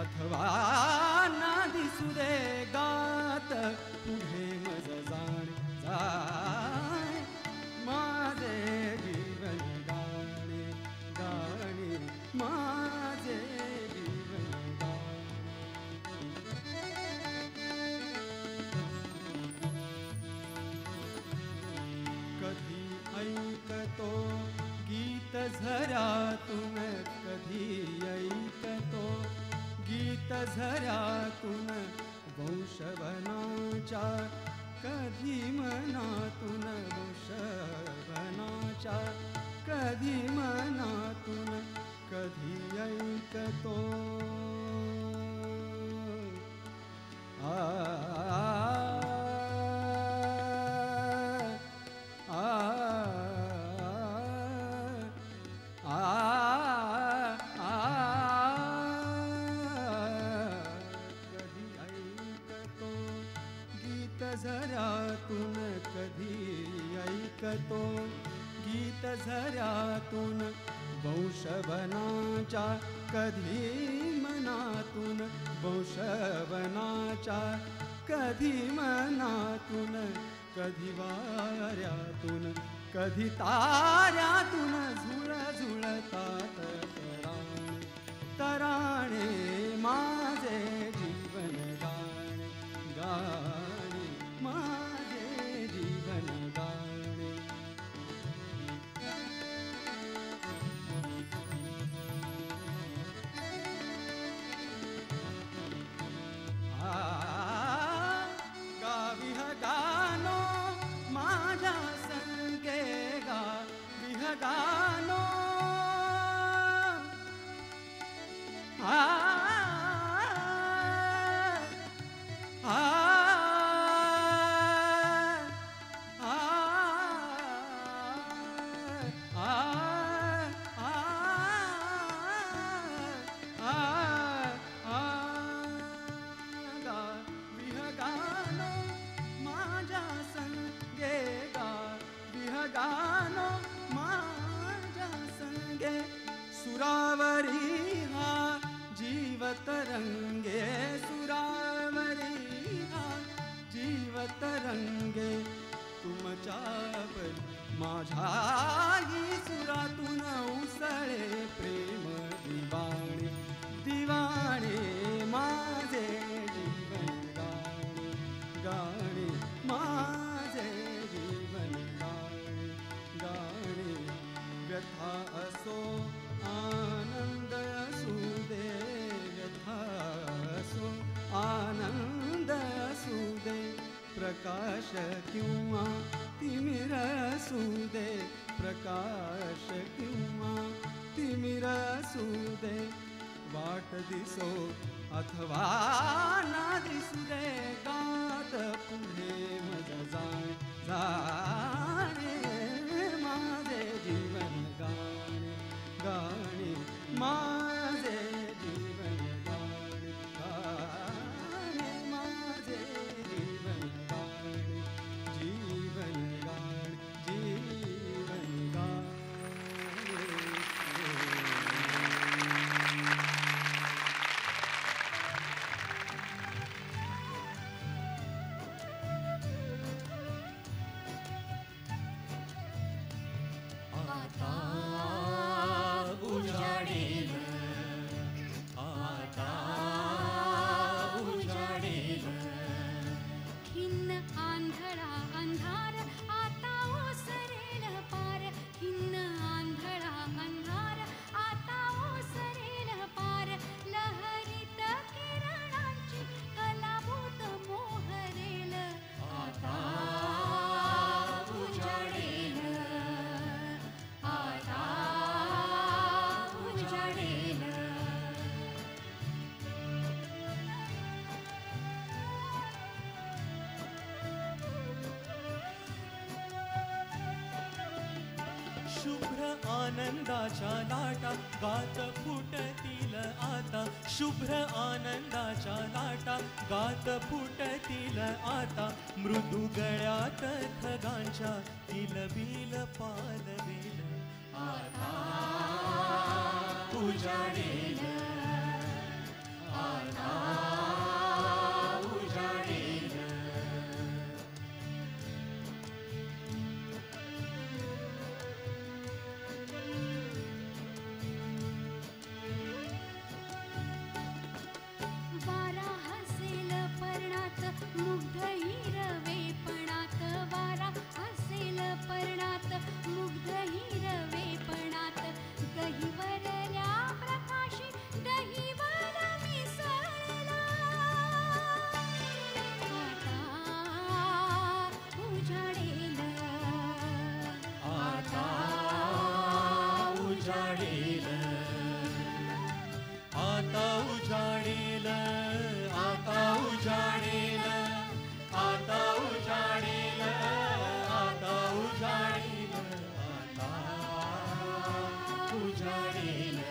अथवा ना दिसू दे गात पुढे मज जाण जाय माझे जीवन गाणे गाणे माझे जीवन कधी ऐकतो गीत झऱ्यातून कधी ऐकतो गीत झऱ्यातून वंशवनाच्या कधी मनातून वंशवनाच्या कधी मनातून कधी ऐकतो झऱ्यातून कधी ऐकतो गीत झऱ्यातून वंशवनाच्या कधी मनातून वंशवनाच्या कधी मनातून कधी वाऱ्यातून कधी ताऱ्यातून झुळ झुळतात तराणे तराणे माझे जीवन गाणे गाणे माझे जीवन गाणे गाविह गानो माझ्या संगे गाविह गानो गानो माझ्या संगे सुरावरी हा जीवत रंगे सुरावरी हा जीवत रंगे तुमच्या माझ्याही सुरातून उसळे प्रेम दिवाणे दिवाणे माझे जीवन गाणे गाणे माझे जीवन गाणे गाणे व्यथा असो आनंद असू दे व्यथा असो आनंद असू दे प्रकाश किंवा तिमिर असू दे प्रकाश किंवा तिमिर असू दे वाट दिसो अथवा ना दिसू दे गात पुढे मज जाणे जाणे माझे जीवन गाणे गाणे माझे जीवन गाणे गाणे माझे जीवन गाणे जीवन गाणे जीवन गाणे शुभ्र आनंदाच्या लाटा गात फुटतील आता शुभ्र आनंदाच्या लाटा गात फुटतील आता मृदू गळ्यात खगांच्या किलबिल पालविल आता उजाडेल उजाडेल, आता उजाडेल, आता उजाडेल, आता उजाडेल, आता उजाडेल, आता उजाडेल.